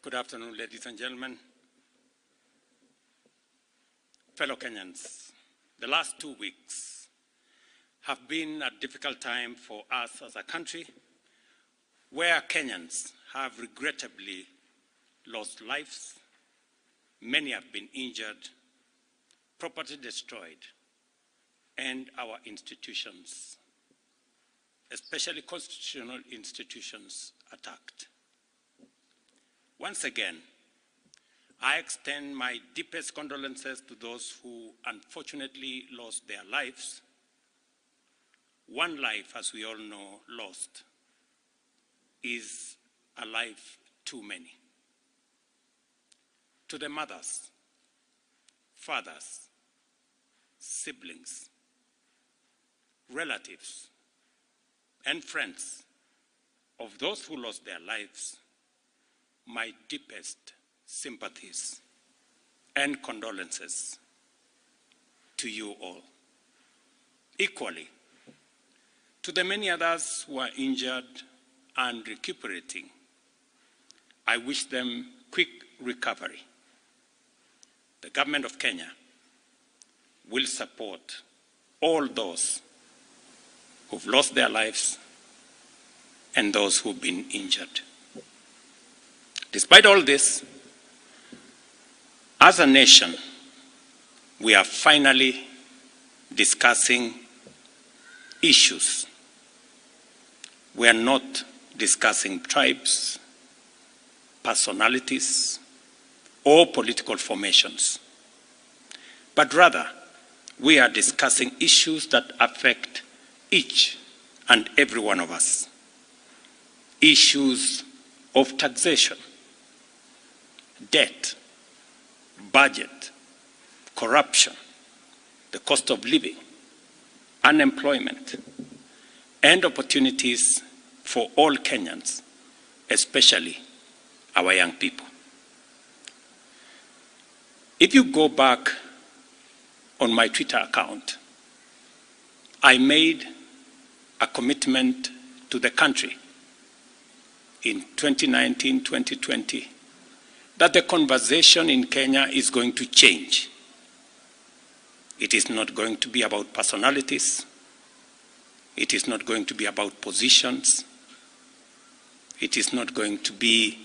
Good afternoon, ladies and gentlemen. Fellow Kenyans, the last 2 weeks have been a difficult time for us as a country, where Kenyans have regrettably lost lives, many have been injured, property destroyed, and our institutions, especially constitutional institutions, attacked. Once again, I extend my deepest condolences to those who unfortunately lost their lives. One life, as we all know, lost is a life too many. To the mothers, fathers, siblings, relatives, and friends of those who lost their lives, my deepest sympathies and condolences to you all. Equally, to the many others who are injured and recuperating, I wish them quick recovery. The government of Kenya will support all those who've lost their lives and those who've been injured. Despite all this, as a nation, we are finally discussing issues. We are not discussing tribes, personalities, or political formations, but rather we are discussing issues that affect each and every one of us. Issues of taxation, debt, budget, corruption, the cost of living, unemployment, and opportunities for all Kenyans, especially our young people. If you go back on my Twitter account, I made a commitment to the country in 2019-2020 that the conversation in Kenya is going to change. It is not going to be about personalities. It is not going to be about positions. It is not going to be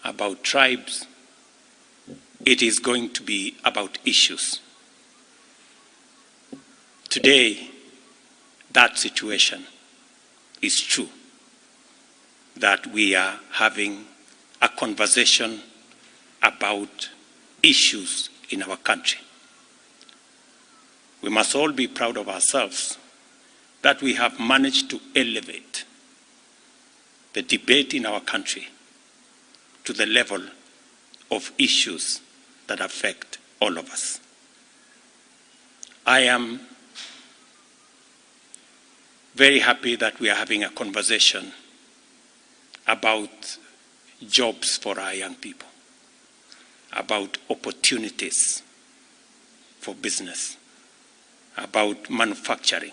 about tribes. It is going to be about issues. Today, that situation is true, that we are having a conversation about issues in our country. We must all be proud of ourselves that we have managed to elevate the debate in our country to the level of issues that affect all of us. I am very happy that we are having a conversation about jobs for our young people, about opportunities for business, about manufacturing,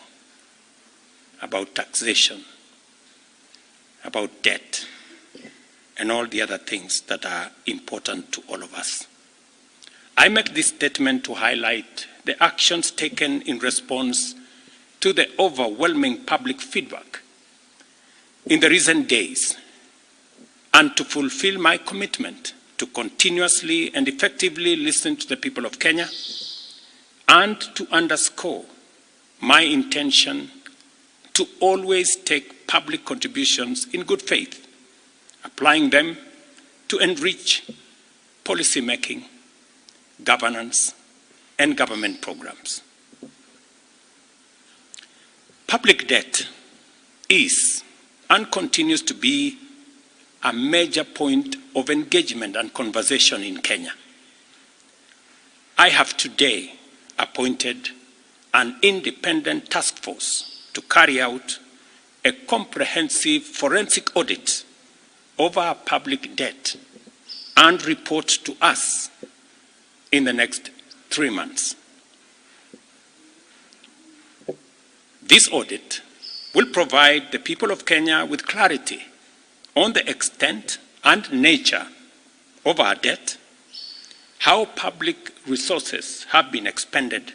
about taxation, about debt, and all the other things that are important to all of us. I make this statement to highlight the actions taken in response to the overwhelming public feedback in the recent days, and to fulfill my commitment to continuously and effectively listen to the people of Kenya, and to underscore my intention to always take public contributions in good faith, applying them to enrich policy making, governance, and government programs. Public debt is and continues to be a major point of engagement and conversation in Kenya. I have today appointed an independent task force to carry out a comprehensive forensic audit over our public debt and report to us in the next 3 months. This audit will provide the people of Kenya with clarity on the extent and nature of our debt, how public resources have been expended,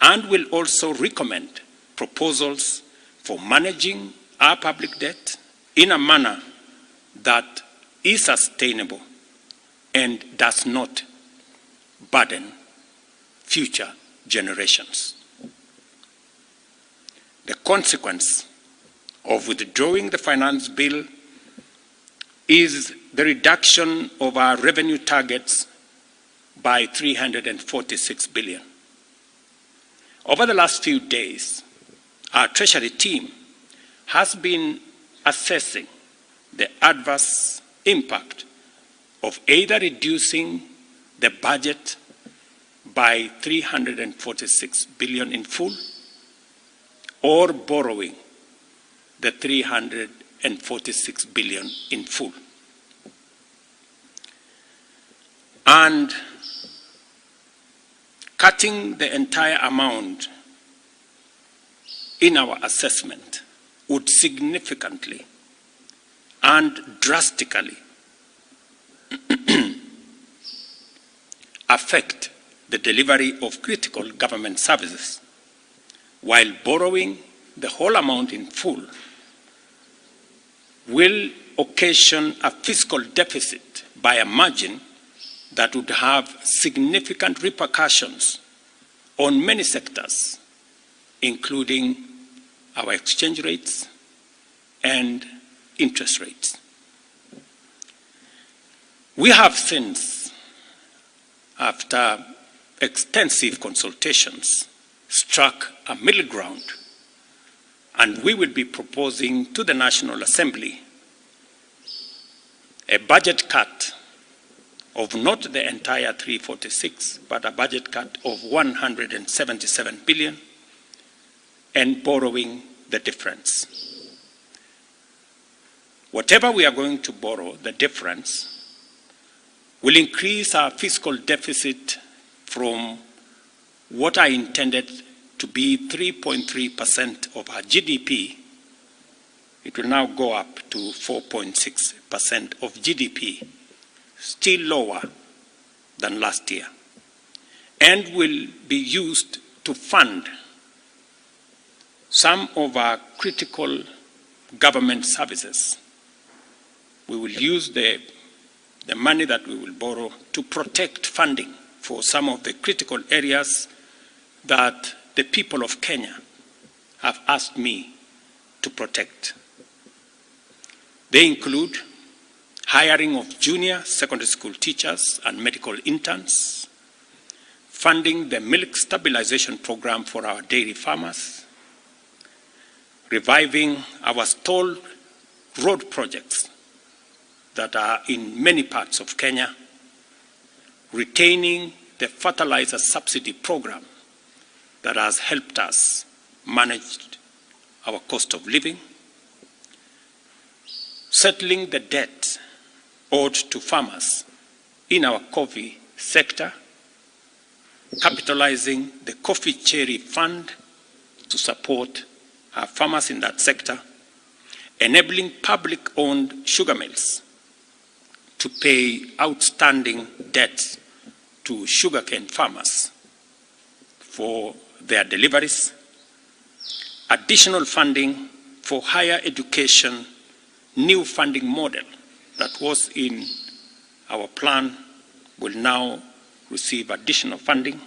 and will also recommend proposals for managing our public debt in a manner that is sustainable and does not burden future generations. The consequence of withdrawing the finance bill is the reduction of our revenue targets by 346 billion. Over the last few days, our Treasury team has been assessing the adverse impact of either reducing the budget by 346 billion in full or borrowing the 346 billion in full. And cutting the entire amount in our assessment would significantly and drastically affect the delivery of critical government services, while borrowing the whole amount in full will occasion a fiscal deficit by a margin that would have significant repercussions on many sectors, including our exchange rates and interest rates. We have since, after extensive consultations, struck a middle ground, and we will be proposing to the National Assembly a budget cut of not the entire 346, but a budget cut of 177 billion, and borrowing the difference. Whatever we are going to borrow, the difference, will increase our fiscal deficit from what I intended to be 3.3% of our GDP. It will now go up to 4.6% of GDP, still lower than last year, and will be used to fund some of our critical government services. We will use the money that we will borrow to protect funding for some of the critical areas that the people of Kenya have asked me to protect. They include hiring of junior secondary school teachers and medical interns, funding the milk stabilization program for our dairy farmers, reviving our stalled road projects that are in many parts of Kenya, retaining the fertilizer subsidy program that has helped us manage our cost of living, settling the debt owed to farmers in our coffee sector, capitalizing the coffee cherry fund to support our farmers in that sector, enabling public-owned sugar mills to pay outstanding debts to sugarcane farmers for their deliveries, additional funding for higher education, new funding model that was in our plan will now receive additional funding,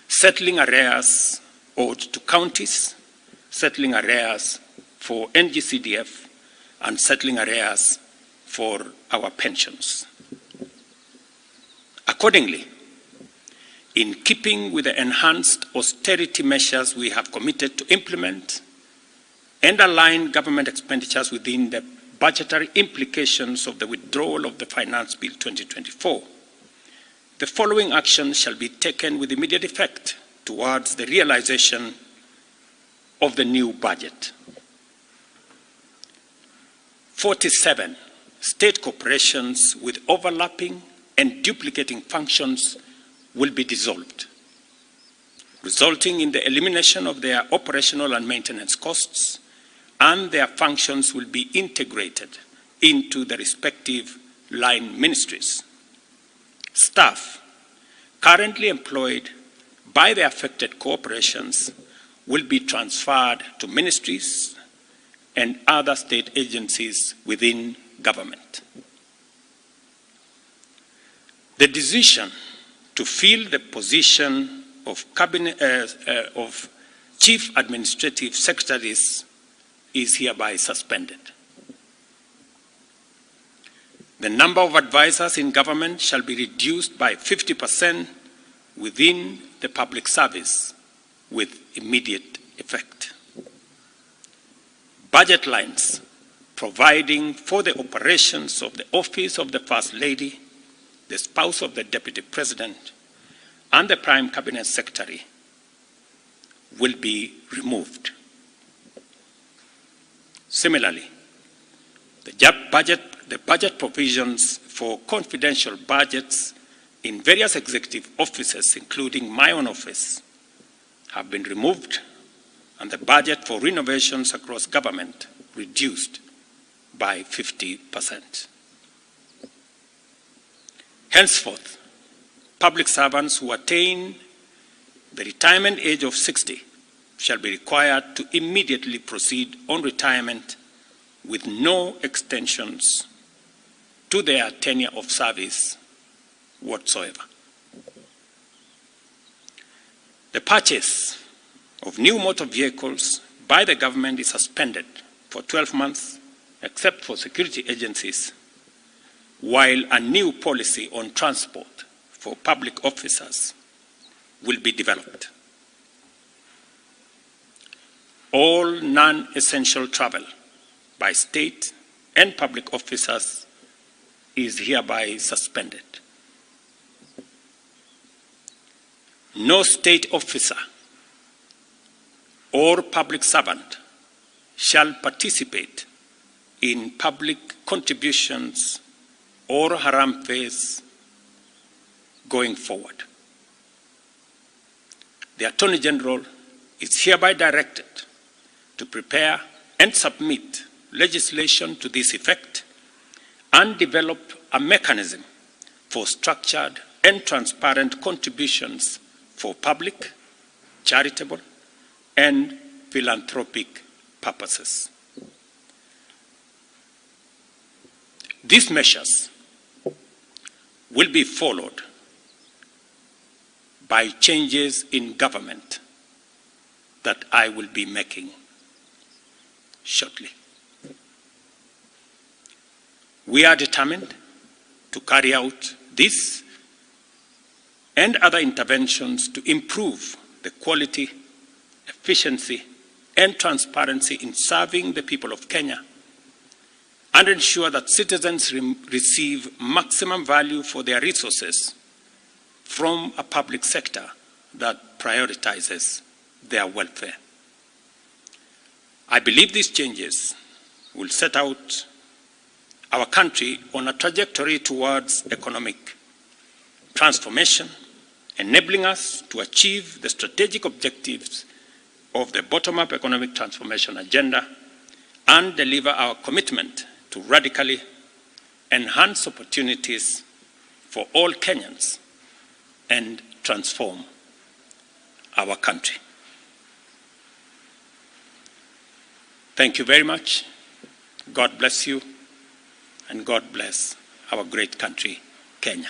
settling arrears owed to counties, settling arrears for NGCDF, and settling arrears for our pensions. Accordingly, in keeping with the enhanced austerity measures we have committed to implement and align government expenditures within the budgetary implications of the withdrawal of the Finance Bill 2024, the following actions shall be taken with immediate effect towards the realization of the new budget. 47 state corporations with overlapping and duplicating functions will be dissolved, resulting in the elimination of their operational and maintenance costs, and their functions will be integrated into the respective line ministries. Staff currently employed by the affected corporations will be transferred to ministries and other state agencies within government. The decision to fill the position of Chief Administrative Secretaries is hereby suspended. The number of advisors in government shall be reduced by 50% within the public service with immediate effect. Budget lines providing for the operations of the Office of the First Lady, the spouse of the Deputy President, and the Prime Cabinet Secretary will be removed. Similarly, the budget provisions for confidential budgets in various executive offices, including my own office, have been removed, and the budget for renovations across government reduced by 50%. Henceforth, public servants who attain the retirement age of 60 shall be required to immediately proceed on retirement with no extensions to their tenure of service whatsoever. The purchase of new motor vehicles by the government is suspended for 12 months, except for security agencies, while a new policy on transport for public officers will be developed. All non-essential travel by state and public officers is hereby suspended. No state officer or public servant shall participate in public contributions or haram phase going forward. The Attorney General is hereby directed to prepare and submit legislation to this effect and develop a mechanism for structured and transparent contributions for public, charitable, and philanthropic purposes. These measures will be followed by changes in government that I will be making shortly. We are determined to carry out this and other interventions to improve the quality, efficiency, and transparency in serving the people of Kenya and ensure that citizens receive maximum value for their resources from a public sector that prioritizes their welfare. I believe these changes will set out our country on a trajectory towards economic transformation, enabling us to achieve the strategic objectives of the bottom-up economic transformation agenda and deliver our commitment to radically enhance opportunities for all Kenyans and transform our country. Thank you very much. God bless you, and God bless our great country, Kenya.